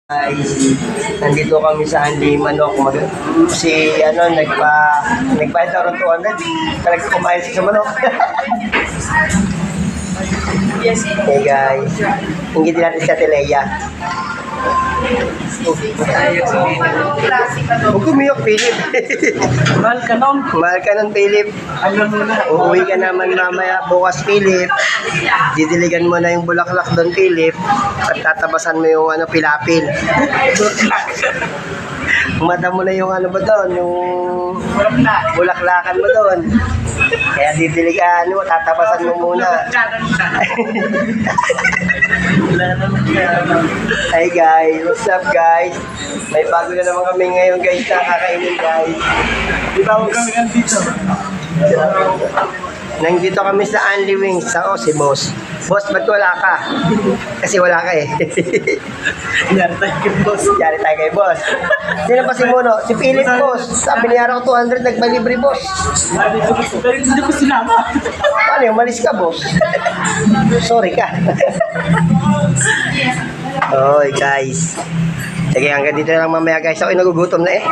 Guys, nandito kami sa Anli Manok. Nagbayad ako ng 200. Talagang kumain sa manok. Hey guys, inggitin natin si Ate Leia. Huwag kumiyok, Philip. Mahal ka nun. Mahal ka nun, Philip. Alam mo na. Uuwi ka naman mamaya bukas, Philip. Didiligan mo na yung bulaklak doon, Philip. At tatabasan mo yung pilapil. Umada mo na yung ba doon, yung bulaklakan mo doon. Kaya didiligan mo, tatabasan mo muna. Hi guys, what's up guys? May bago na naman kami ngayon guys na kakainin guys. Di ba huwag kami dito? Nandito kami sa Anli Wings. Ako si Boss. Boss, ba't wala ka? Kasi wala ka eh. Yari tayo kay boss. Yari tayo kay Boss. Sino pa si Mono? Si Philip, Boss. Sabi niya ako 200, nagbalibre, Boss. Pero hindi ko sinama. Paano yung malis ka, Boss? Sorry ka. Oy, guys. Sige, hanggang dito na lang mamaya, guys. Ako'y nagugutom na eh.